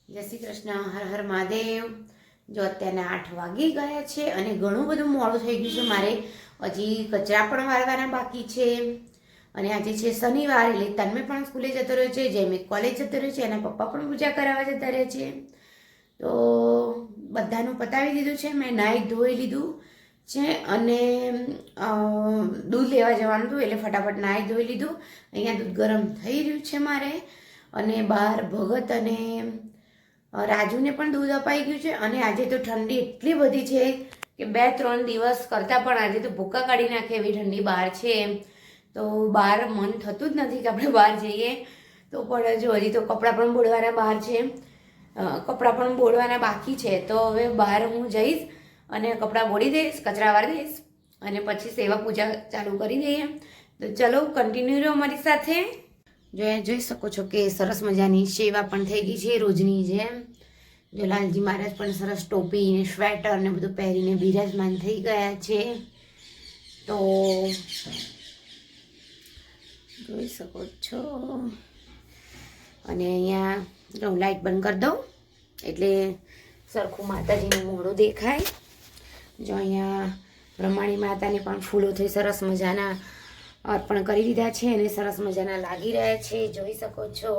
જય શ્રી કૃષ્ણ, હર હર મહાદેવ। જો અત્યારના 8 વાગી ગયા છે અને ઘણું બધું મોડું થઈ ગયું છે। મારે હજી કચરા પણ વાળવાના બાકી છે અને આજે છે શનિવાર, એટલે તન્મય પણ સ્કૂલે જતો રહ્યો છે, જયમિત કોલેજ જતો રહ્યો છે, એના પપ્પા પણ પૂજા કરાવવા જતા રહ્યા છે। તો બધાનું પતાવી દીધું છે, મેં નાહી ધોઈ લીધું છે અને દૂધ લેવા જવાનું હતું એટલે ફટાફટ નાહી ધોઈ લીધું। અહીંયા દૂધ ગરમ થઈ રહ્યું છે મારે, અને બહાર ભગત અને રાજુને પણ દૂધ અપાઈ ગયું છે। અને આજે તો ઠંડી એટલી બધી છે કે 2-3 દિવસ કરતાં પણ આજે તો ભૂકા કાઢી નાખે એવી ઠંડી બહાર છે। તો બહાર મન થતું જ નથી કે આપણે બહાર જઈએ, તો પણ જો હજી તો કપડાં પણ બોળવાના બહાર છે, કપડાં પણ બોળવાના બાકી છે। તો હવે બહાર હું જઈશ અને કપડાં બોળી દઈશ, કચરા વાળી દઈશ અને પછી સેવા પૂજા ચાલુ કરી દઈએ। તો ચલો કન્ટિન્યુ રહો અમારી સાથે। જોઈ શકો છો કે સરસ મજાની સેવા પણ થઈ ગઈ છે રોજની જેમ। જો લાલજી મહારાજ પણ સરસ ટોપી ને સ્વેટર ને બધું પહેરીને બિરાજમાન થઈ ગયા છે। તો જોઈ શકો છો, અને અહીંયા જો લાઈટ બંધ કરી દઉં એટલે સરખું માતાજીનું મોઢું દેખાય। જો અહીંયા બ્રહ્માણી માતાને પણ ફૂલોથી સરસ મજાના અર્પણ કરી દીધા છે અને સરસ મજાના લાગી રહ્યા છે, જોઈ શકો છો।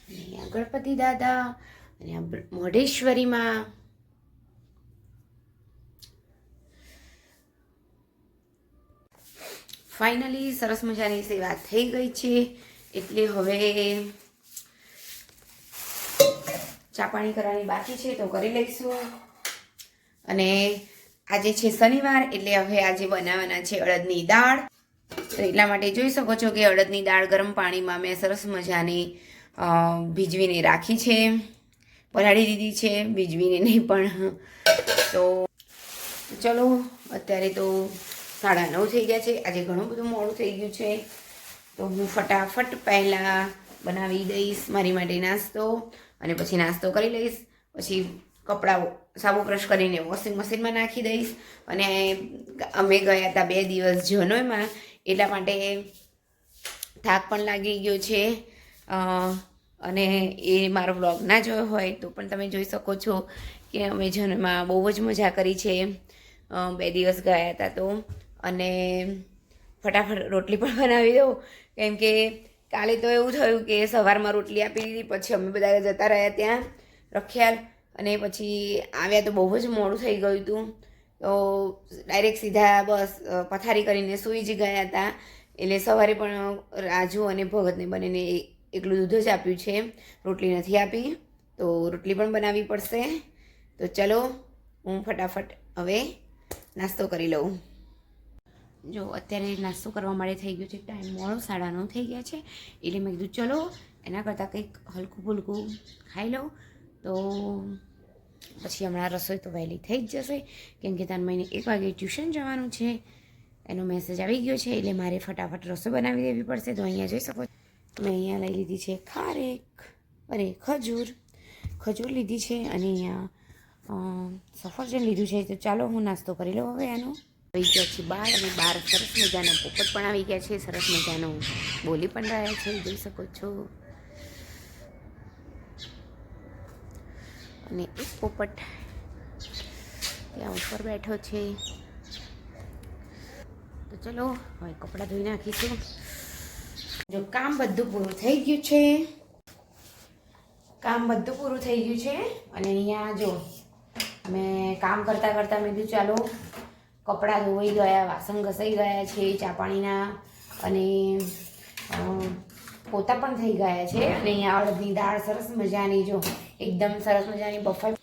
અહીંયા ગણપતિ દાદા અને મોઢેશ્વરીમાં ફાઇનલી સરસ મજાની સેવા થઈ ગઈ છે, એટલે હવે ચા પાણી કરવાની બાકી છે તો કરી લઈશું। અને આજે છે શનિવાર, એટલે હવે આજે બનાવવાના છે અડદની દાળ। તો એટલા માટે જોઈ શકો છો કે અડદની દાળ ગરમ પાણીમાં મેં સરસ મજાની ભીજવીને રાખી છે, પલાળી દીધી છે, ભીજવીને નહીં પણ। તો ચલો અત્યારે તો 9:30 થઈ ગયા છે, આજે ઘણું બધું મોડું થઈ ગયું છે, તો હું ફટાફટ પહેલાં બનાવી દઈશ મારી માટે નાસ્તો, અને પછી નાસ્તો કરી લઈશ, પછી કપડાં સાબુ બ્રશ કરીને વોશિંગ મશીનમાં નાખી દઈશ। અને અમે ગયા હતા 2 દિવસ જનોઈમાં, એટલા માટે થાક પણ લાગી ગયો છે, અને એ મારો બ્લોગ ના જોયો હોય તો પણ તમે જોઈ શકો છો કે અમે જનોઈમાં બહુ જ મજા કરી છે। 2 દિવસ ગયા હતા તો, અને ફટાફટ રોટલી પણ બનાવી દઉં, કેમ કે કાલે તો એવું થયું કે સવારમાં રોટલી આપી દીધી, પછી અમે બધા જતા રહ્યા ત્યાં રખિયાલ, અને પછી આવ્યા તો બહુ જ મોડું થઈ ગયું હતું, તો ડાયરેક્ટ સીધા બસ પથારી કરીને સૂઈ જ ગયા હતા। એટલે સવારે પણ રાજુ અને ભગતને બંનેને એકલું દૂધ જ આપ્યું છે, રોટલી નથી આપી, તો રોટલી પણ બનાવવી પડશે। તો ચલો હું ફટાફટ હવે નાસ્તો કરી લઉં। જો અત્યારે નાસ્તો કરવા માટે થઈ ગયો છે ટાઈમ મોડો, 9:30 થઈ ગયા છે, એટલે મેં કીધું ચલો એના કરતાં કંઈક હલકું ફૂલકું ખાઈ લઉં। તો પછી હમણાં રસોઈ તો વહેલી થઈ જ જશે, કેમ કે તન્મયને 1 વાગે ટ્યુશન જવાનું છે, એનો મેસેજ આવી ગયો છે, એટલે મારે ફટાફટ રસોઈ બનાવી દેવી પડશે। તો અહીંયા જોઈ શકો મેં અહીંયા લઈ લીધી છે ખજૂર લીધી છે, અને અહીંયા સફરજન લીધું છે। તો ચાલો હું નાસ્તો કરી લઉં હવે એનો। આવી ગયા છે બહાર, અને બહાર સરસ મજાનો પોપટ પણ આવી ગયા છે, સરસ મજાનો બોલી પણ રહ્યા છે, જોઈ શકો છો। અને એક પોપટ ત્યાં ઉપર બેઠો છે। તો ચલો હવે કપડાં ધોઈ નાખીશું। જો કામ બધું પૂરું થઈ ગયું છે, અને અહીંયા જો મેં કામ કરતાં કરતાં મેં કીધું ચાલો કપડાં ધોઈ ગયા, વાસણ ઘસાઈ ગયા છે ચા પાણીના, અને પોતા પણ થઈ ગયા છે। અને અહીંયા અડદની દાળ સરસ મજાની જો એકદમ સરસ મજાની બફાઈ,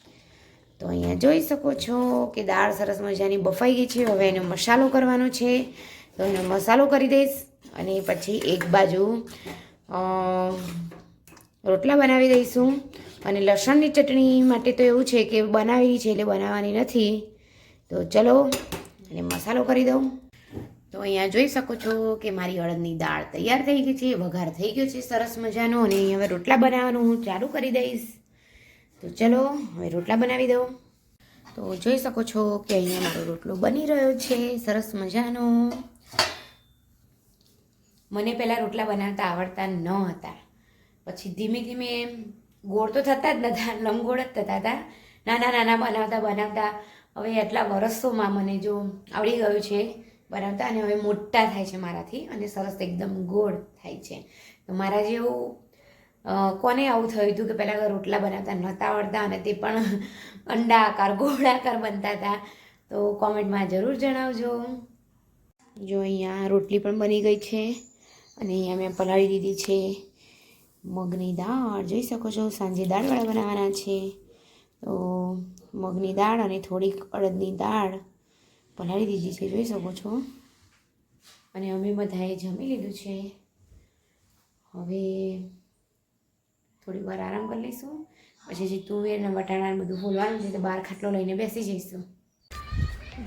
તો અહીંયા જોઈ શકો છો કે દાળ સરસ મજાની બફાઈ ગઈ છે। હવે એનો મસાલો કરવાનો છે, તો એનો મસાલો કરી દઈશ, અને પછી એક બાજુ રોટલા બનાવી દઈશું। અને લસણની ચટણી માટે તો એવું છે કે બનાવી છે એટલે બનાવવાની નથી, તો ચલો અને મસાલો કરી દઉં। તો અહીંયા જોઈ શકો છો કે મારી અડદની દાળ તૈયાર થઈ ગઈ છે, વઘાર થઈ ગયો છે સરસ મજાનો, અને અહીં હવે રોટલા બનાવવાનું હું ચાલુ કરી દઈશ। તો ચલો હવે રોટલા બનાવી દઉં। તો જોઈ શકો છો કે અહીંયા મારો રોટલો બની રહ્યો છે સરસ મજાનો। મને પહેલાં રોટલા બનાવતા આવડતા ન હતા. પછી ધીમે ધીમે ગોળ તો થતા જ નહોતા, લંબગોળ જ થતા હતા. નાના નાના બનાવતા હવે એટલા વર્ષોમાં મને જો આવડી ગયું છે બનાવતા, અને હવે મોટા થાય છે મારાથી અને સરસ એકદમ ગોળ થાય છે. તો મારા જેવું કોને આવું થયું હતું કે પહેલાં રોટલા બનાવતા નહોતા આવડતા અને તે પણ અંડા આકાર ગોળાકાર બનતા હતા? તો કોમેન્ટમાં જરૂર જણાવજો. જો અહીંયા રોટલી પણ બની ગઈ છે અને અહીંયા મેં પલાળી દીધી છે મગની દાળ. જોઈ શકો છો, સાંજે દાળવાળા બનાવવાના છે. તો મગની દાળ અને થોડીક અડદની દાળ પલાળી દીધી છે, જોઈ શકો છો. અને અમે બધાએ જમી લીધું છે. હવે થોડી વાર આરામ કરી લઈશું, પછી જે તુવેર ને વટાણા બધું ફોલવાનું છે તો બહાર ખાટલો લઈને બેસી જઈશું.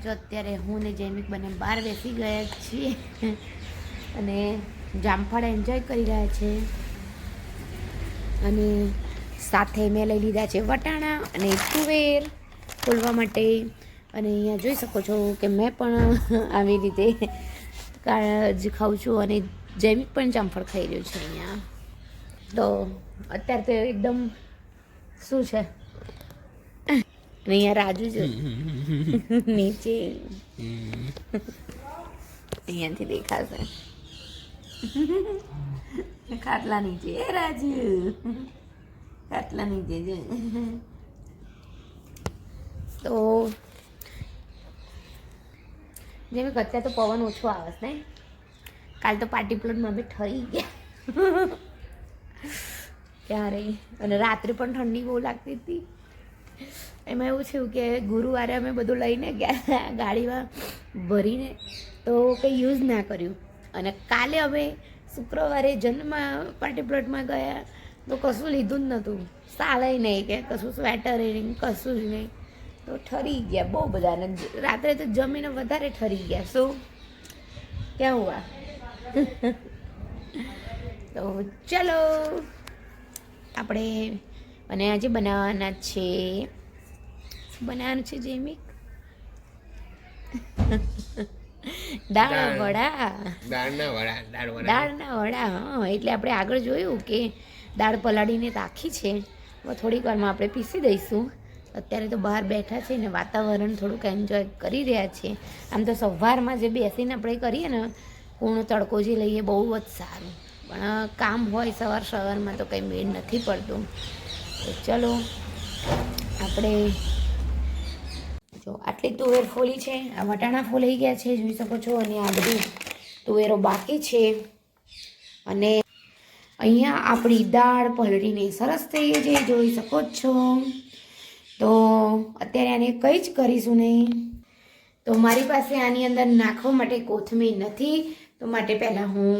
જો અત્યારે હું ને જૈમિક બંને બહાર બેસી ગયા છીએ અને જામફળ એન્જોય કરી રહ્યા છે. અને સાથે મેં લઈ લીધા છે વટાણા અને તુવેર ફોલવા માટે. અને અહીંયા જોઈ શકો છો કે મેં પણ આવી રીતે જ ખાઉં છું અને જૈમિક પણ જામફળ ખાઈ રહ્યું છે અહીંયા. તો અત્યારે તો એકદમ શું છે, અને અહીંયા રાજુ જો નીચે અહીંયાથી દેખાશે ખાટલા નીચે. એ રાજુ ખાટલા નીચે જો. તો જેમ અત્યારે તો પવન ઓછો આવે છે ને, કાલ તો પાર્ટી પ્લોટમાં બી ઠરી ગયા ક્યારે. અને રાત્રે પણ ઠંડી બહુ લાગતી હતી. એમાં એવું થયું કે ગુરુવારે અમે બધું લઈને ગયા ગાડીમાં ભરીને, તો કંઈ યુઝ ના કર્યું. અને કાલે અમે શુક્રવારે જન્મમાં પાર્ટી પ્લોટમાં ગયા તો કશું લીધું જ નહોતું, સાલાય નહીં કે કશું સ્વેટર નહીં, કશું જ નહીં. તો ઠરી ગયા બહુ બધા. અને રાત્રે તો જમીને વધારે ઠરી ગયા. શું ક્યાં હુઆ? તો ચલો આપણે અને આજે બનાવવાના છે જૈમિક દાળના વડા. હા, એટલે આપણે આગળ જોયું કે દાળ પલાળીને રાખી છે, થોડીક વારમાં આપણે પીસી દઈશું. અત્યારે તો બહાર બેઠા છે ને વાતાવરણ થોડુંક એન્જોય કરી રહ્યા છે. આમ તો સવારમાં જે બેસીને આપણે કરીએ ને કૂણો તડકો જે લઈએ બહુ જ સારું, પણ કામ હોય સવારમાં તો કંઈ મેળ નથી પડતું. તો ચલો આપણે જો આટલી તુવેર ફોલી છે, આ વટાણા ફોલાઈ ગયા છે જોઈ શકો છો, અને આ બધી તુવેરો બાકી છે. અને અહીંયા આપણી દાળ પલળીને સરસ થઈ ગઈ છે, જોઈ શકો છો. તો અત્યારે આને કંઈ જ કરીશું નહીં. તો મારી પાસે આની અંદર નાખવા માટે કોથમીર નથી, તો માટે પહેલાં હું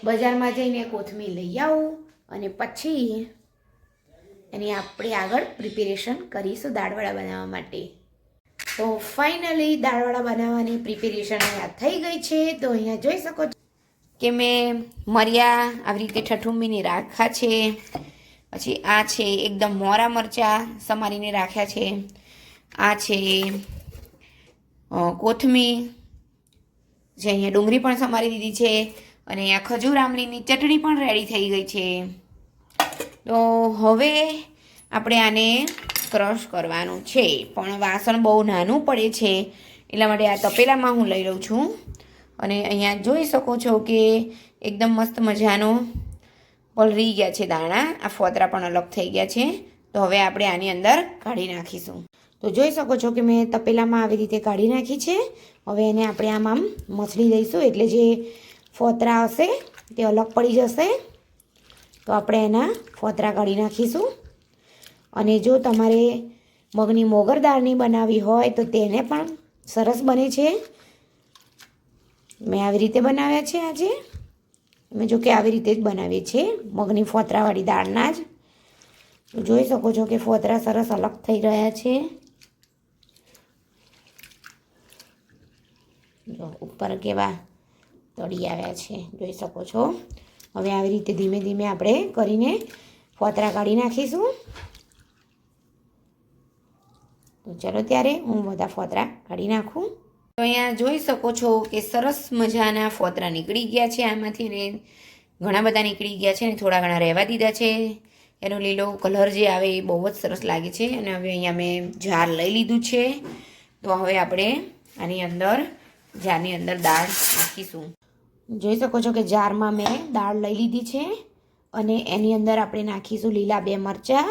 બજારમાં જઈને કોથમીર લઈ આવું અને પછી એની આપણે આગળ પ્રિપેરેશન કરીશું દાળવડા બનાવવા માટે. તો ફાઇનલી દાળવડા બનાવવાની પ્રિપેરેશન અહીંયા થઈ ગઈ છે. તો અહીંયા જોઈ શકો છો કે મેં મરિયા આવી રીતે ઠઠુંબીને રાખ્યા છે. પછી આ છે એકદમ મોરા મરચાં સમારીને રાખ્યા છે. આ છે કોથમીર જે અહીંયા ડુંગળી પણ સમારી દીધી છે. અને અહીંયા ખજૂર આમલીની ચટણી પણ રેડી થઈ ગઈ છે. તો હવે આપણે આને ક્રશ કરવાનું છે, પણ વાસણ બહુ નાનું પડે છે એટલા માટે આ તપેલામાં હું લઈ લઉં છું. અને અહીંયા જોઈ શકો છો કે એકદમ મસ્ત મજાનો પલળી ગયા છે દાણા, આ ફોતરા પણ અલગ થઈ ગયા છે. તો હવે આપણે આની અંદર કાઢી નાખીશું. તો જોઈ શકો છો કે મેં તપેલામાં આવી રીતે કાઢી નાખી છે. હવે એને આપણે આમ મસળી દઈશું, એટલે જે ફોતરા હશે તે અલગ પડી જશે. તો આપણે એના ફોતરા કાઢી નાખીશું. અને જો તમારે મગની મોગર દાળની બનાવવી હોય તો તેને પણ સરસ બને છે. મેં આવી રીતે બનાવ્યા છે આજે. મેં જો કે આવી રીતે જ બનાવીએ છીએ મગની ફોતરાવાળી દાળના જ. તો જોઈ શકો છો કે ફોતરા સરસ અલગ થઈ રહ્યા છે. જો ઉપર કેવા તળી આવ્યા છે જોઈ શકો છો. હવે આવી રીતે ધીમે ધીમે આપણે કરીને ફોતરા કાઢી નાખીશું. તો ચલો ત્યારે હું બધા ફોતરા કાઢી નાખું. તો અહીંયા જોઈ શકો છો કે સરસ મજાના ફોતરા નીકળી ગયા છે આમાંથી, ને ઘણા બધા નીકળી ગયા છે અને થોડા ઘણા રહેવા દીધા છે. એનો લીલો કલર જે આવે એ બહુ જ સરસ લાગે છે. અને હવે અહીંયા મેં જાર લઈ લીધું છે. તો હવે આપણે આની અંદર જારની અંદર દાળ નાખીશું. જોઈ શકો છો કે જારમાં મેં દાળ લઈ લીધી છે અને એની અંદર આપણે નાખીશું લીલા 2 મરચાં.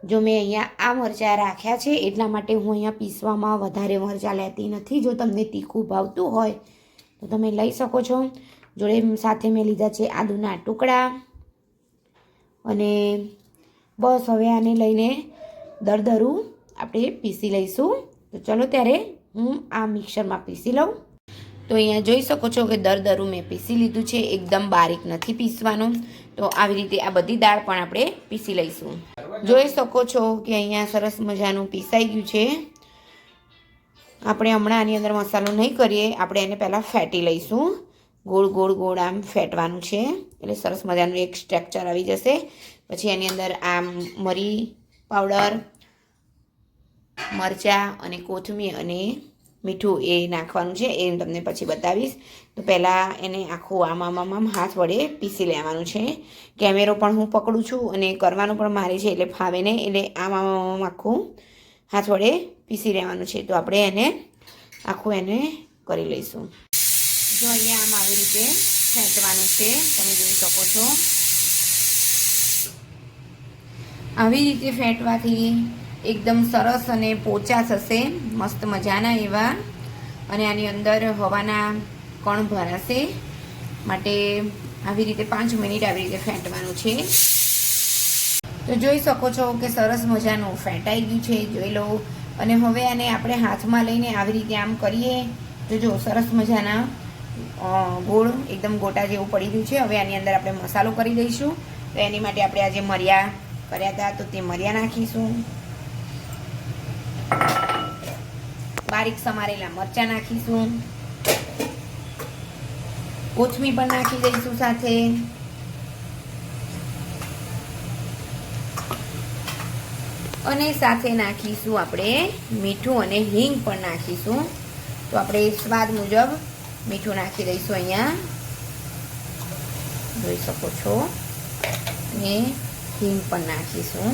જો મેં અહીંયા આ મરચાં રાખ્યા છે એટલા માટે હું અહીંયા પીસવામાં વધારે મરચાં લેતી નથી. જો તમને તીખું ભાવતું હોય તો તમે લઈ શકો છો. જોડે સાથે મેં લીધા છે આદુના ટુકડા. અને બસ હવે આને લઈને દરદરું આપણે પીસી લઈશું. તો ચલો ત્યારે હું આ મિક્સરમાં પીસી લઉં. તો અહીંયા જોઈ શકો છો કે દરદરું મેં પીસી લીધું છે, એકદમ બારીક નથી પીસવાનું. તો આવી રીતે આ બધી દાળ પણ આપણે પીસી લઈશું. જોઈ શકો છો કે અહીંયા સરસ મજાનું પીસાઈ ગયું છે. આપણે હમણાં આની અંદર મસાલો નહીં કરીએ, આપણે એને પહેલાં ફેટી લઈશું. ગોળ ગોળ ગોળ આમ ફેટવાનું છે એટલે સરસ મજાનું એક સ્ટ્રક્ચર આવી જશે. પછી એની અંદર આમ મરી પાવડર, મરચાં અને કોથમીર અને મીઠું એ નાખવાનું છે. એ તમને પછી બતાવીશ. તો પહેલાં એને આખું આમ હાથ વડે પીસી લેવાનું છે. કેમેરો પણ હું પકડું છું અને કરવાનું પણ મારે છે એટલે ફાવે નહીં, એટલે આમ આખું હાથ વડે પીસી લેવાનું છે. તો આપણે એને આખું એને કરી લઈશું. જો અહીંયા આમ આવી રીતે ફેંટવાનું છે, તમે જોઈ શકો છો. આવી રીતે ફેંટવાથી એકદમ સરસ અને પોચા થશે, મસ્ત મજાના એવા. અને આની અંદર હવાના કણ ભરાશે માટે આવી રીતે 5 મિનિટ આવી રીતે ફેંટવાનું છે. તો જોઈ શકો છો કે સરસ મજાનું ફેંટાઈ ગયું છે, જોઈ લો. અને હવે આને આપણે હાથમાં લઈને આવી રીતે આમ કરીએ તો જો સરસ મજાના ગોળ એકદમ ગોટા જેવું પડી ગયું છે. હવે આની અંદર આપણે મસાલો કરી દઈશું. તો એની માટે આપણે આજે મરિયા કર્યા હતા તો તે મરિયા નાખીશું. બારીક સમારેલા મરચાં નાખીશું. કોથમીર પણ નાખી દઈશું સાથે. અને સાથે નાખીશું આપણે મીઠું અને હિંગ પણ નાખીશું. તો આપણે સ્વાદ મુજબ મીઠું નાખી દઈશું અહીંયા, જોઈ શકો છો. અને હિંગ પણ નાખીશું.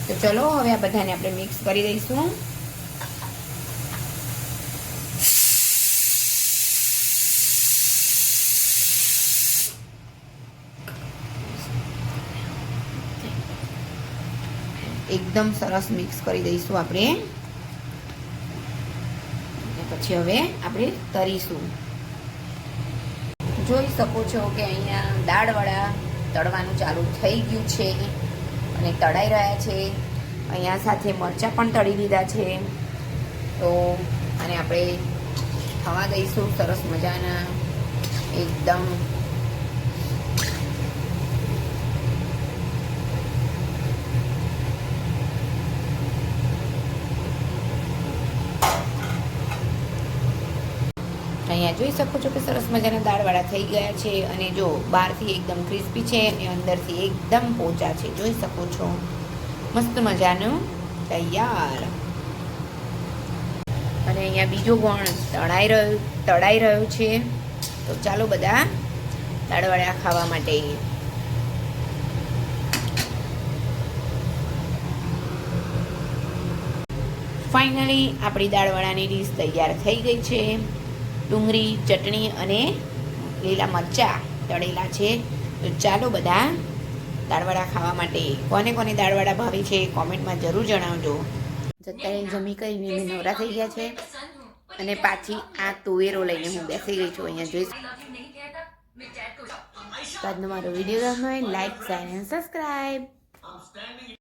તો ચલો હવે આ બધાને આપણે મિક્સ કરી દઈશું. એકદમ સરસ મિક્સ કરી દઈશું આપણે. પછી હવે આપણે તરીશું. જોઈ શકો છો કે અહીંયા દાળવડા તળવાનું ચાલુ થઈ ગયું છે અને તળાઈ રહ્યા છે. અહીંયા સાથે મરચાં પણ તળી દીધા છે. તો આને આપણે થવા દઈશું સરસ મજાના એકદમ. અહીંયા જોઈ શકો છો કે સરસ મજાના દાળવાળા થઈ ગયા છે. અને જો બહારથી એકદમ ક્રિસ્પી છે અને અંદરથી એકદમ પોચા છે, જોઈ શકો છો. મસ્ત મજાનું તૈયાર. અને અહીંયા બીજો ગોળ તળાઈ રહ્યો છે. તો ચાલો બધા દાળવાળા ખાવા માટે. ફાઇનલી આપણી દાળવાળાની ડીશ તૈયાર થઈ ગઈ છે. ડુંગળી, ચટણી અને લીલા મરચાં તળેલા છે. તો ચાલો બધા દાળવડા ખાવા માટે. કોને કોને દાળવડા ભાવે છે કોમેન્ટમાં જરૂર જણાવજો. જતા જમી કરીને મેં નવરા થઈ ગયા છે અને પાછી આ તુવેરો લઈને હું બેસી ગઈ છું. અહીંયા જોઈશ. આજનો મારો વિડીયો ગમ્યો હોય લાઈક, શેર અને સબસ્ક્રાઈબ.